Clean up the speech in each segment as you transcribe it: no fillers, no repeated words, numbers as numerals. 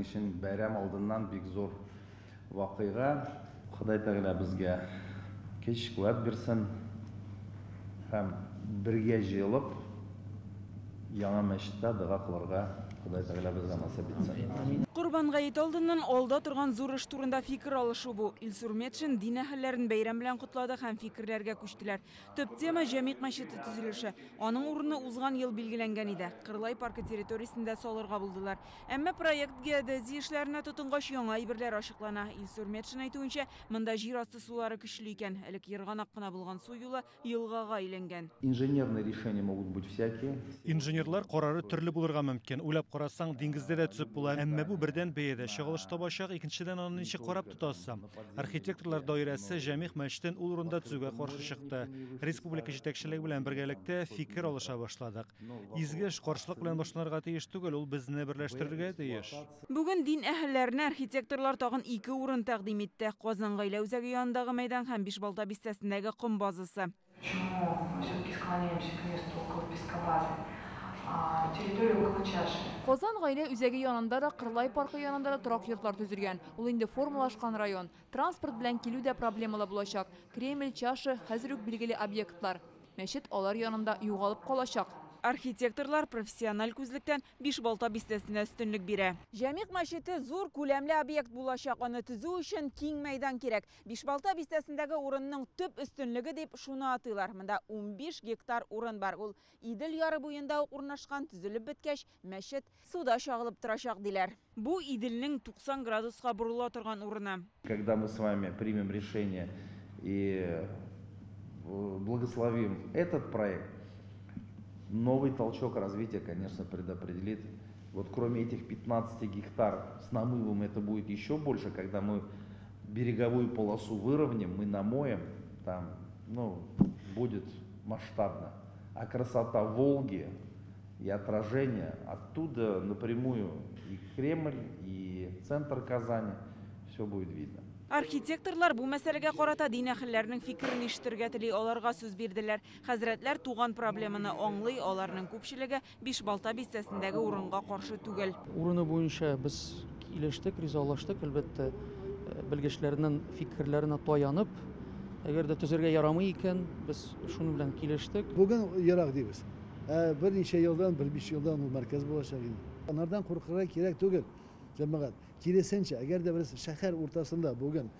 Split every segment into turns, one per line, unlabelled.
Безнең өчен бәйрәм алдыннан бик зур вакыйга. Ходай Тәгалә безгә көч куәт бирсен һәм бергә җыелып яңа мәчеттә дуа кылырга Ходай Тәгалә безгә насыйп итсен.
Курбан гаит алдыннан алда торган зур эш турында фикер алышу бу. Илсур Метшин дин әһелләрен бәйрәм белән котлады һәм фикерләргә күчтеләр. Төп тема Җәмигъ мәчете төзелеше. Аның урыны узган ел билгеләнгән иде. Кырлай паркы территориясендә салырга булдылар. Әмма проект геодезия эшләренә тотынгач яңа әйберләр ачыклана. Илсур Метшин әйтүенчә, монда җир асты сулары көчле икән. Элек ерганак кына булган су юлы елгага әйләнгән.
Инженерные решения могут быть всякие.
Инженерлар карары төрле булырга мөмкин. Уйлап карасаң, диңгездә дә төзеп була. Әмма бу бердән бәядә чыгылыш табачак, икенчедән аны ничек карап тотасың. Архитекторлар даирәсе Җәмигъ мәчетен ул урында төзүгә каршы чыкты. Республика җитәкчелеге белән бергәлектә фикер алыша башладык. Изге эш каршылык белән башланырга тиеш түгел, ул безне берләштерергә тиеш.
Бүген дин әһелләренә архитекторлар тагын 2 урын тәкъдим итте. Казан гаилә үзәге янындагы мәйдан һәм Бишбалта бистәсендәге ком базасы.
Почему все-таки склоняемся к месту около пескобазы? Территория около чаши.
Казан гаилә үзәге янында да, Кырлай паркы янында да торак йортлар төзелгән. Ул инде формалашкан район. Транспорт белән килү дә проблемалы булачак. Кремль, чашы хәзер үк билгеле объектлар. Мәчет алар янында югалып калачак.
Архитекторлар профессиональ күзлектән Бишбалта бистәсенә өстенлек бирә. Җәмигъ мәчете зур күләмле объект булачак. Аны төзү өчен киң мәйдан кирәк. Бишбалта бистәсендәге урынның төп өстенлеге дип шуны атыйлар. Монда 15 гектар урын бар. Ул Идел яры буенда урнашкан, төзелеп беткәч, мәчет суда чагылып торачак диләр. Бу Иделнең 90 градуска борыла торган урыны.
Когда мы с вами примем решение и благословим этот проект, новый толчок развития, конечно, предопределит. Вот кроме этих 15 гектар с намывом это будет еще больше, когда мы береговую полосу выровняем, мы намоем, там, будет масштабно. А красота Волги и отражение оттуда напрямую и Кремль, и центр Казани, все будет видно.
Архитекторлар бу мәсьәләгә карата дин әһелләренең фикерен ишетергә тели, аларга сүз бирделәр. Хәзрәтләр туган проблеманы аңлый, аларның күпчелеге Бишбалта бистәсендәге урынга каршы түгел.
Урыны буенча без килештек, ризалаштык, әлбәттә, белгечләрнең фикерләренә таянып, әгәр дә төзергә ярамый икән, без шуның белән килештек.
Бүген ярак дибез. Берничә елдан, 1-5 елдан ул мәркәз булачак инде. Анардан куркырга кирәк түгел. Җәмәгать, киресенчә, әгәр дә без шәһәр уртасында бүген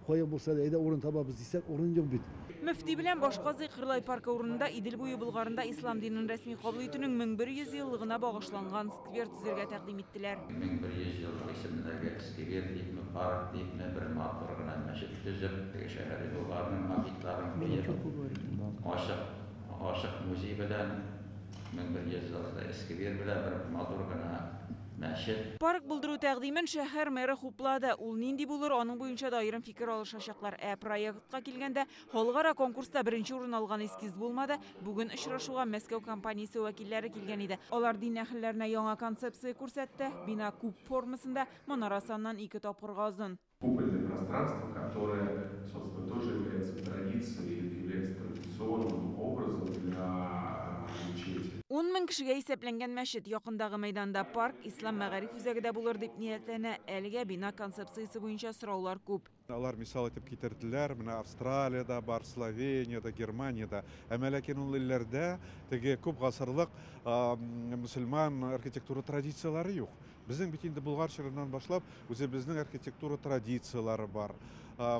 кая булса да урын табабыз дисәк, урын юк бит.
Мөфти белән башказый Кырлай паркы урынында Идел буе булгарында ислам динен рәсми кабул итүнең 1100 еллыгына багышланган сквер төзергә тәкъдим иттеләр.
1100 еллык исемләргә сквер дипме, парк дипме, бер матур гына мәчет төзеп, шәһәр булгарның объектларын биреп, ашык музей белән 1100 еллык сквер белән бер матур гына мәчет.
Парк булдыру тәкъдимен шәһәр мэры хуплады. Ул нинди булыр, аның буенча да аерым фикер алышачаклар. Проектка килгәндә халыкара конкурста беренче урын алган эскиз булмады. Бүген очрашуга Мәскәү компаниясе вәкилләре килгән иде. Алар дин әһелләренә яңа концепция күрсәтте. Бина куб формасында, манара саннан 2 тапкырга озын.
Купольное пространство, которое, собственно, тоже является традицией, является традиционным образом для мечети.
10 мең кешегә исәпләнгән мәчет якындагы мәйданда парк, ислам мәгариф үзәгедә булыр дип ниятләнә. Әлегә бина концепциясе буенча сораулар күп.
Алар мисал итеп китерделәр, менә Австралиядә бар, Словениядә, Германиядә, әмма ләкин ул илләрдә теге күп гасырлык мөселман архитектура традициялары юк. Безнең бит инде Болгар чорыннан башлап үзебезнең архитектура традициялары бар.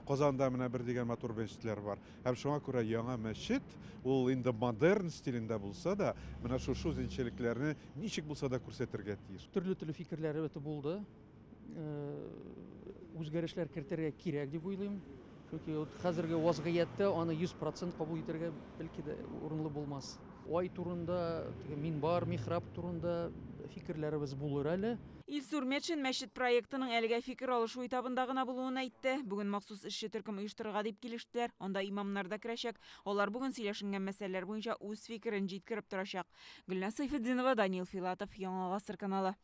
Казанда менә бер дигән матур мәчетләр бар. Һәм шуңа күрә яңа мәчет, ул инде модерн стилендә булса да, менә шушы үзенчәлекләрне ничек булса да күрсәтергә тиеш.
Төрле фикерләр булды. Үзгәрешләр кертергә кирәк дип уйлыйм. Чөнки хәзерге вазгыятьтә аны 100% кабул итәргә бәлки дә урынлы булмас. Ай турында, минбар, михраб турында фикерләребез булыр әле.
Илсур Метшин мәчет проектының әлегә фикер алышу этабында гына булуын әйтте. Бүген махсус эшче төркем оештырырга дип килештеләр. Анда имамнар да керәчәк. Алар бүген сөйләшенгән мәсьәләләр буенча үз фикерен җиткереп торачак. Гөлназ Сайфетдинова, Данил Филатов, Яңа Гасыр каналы.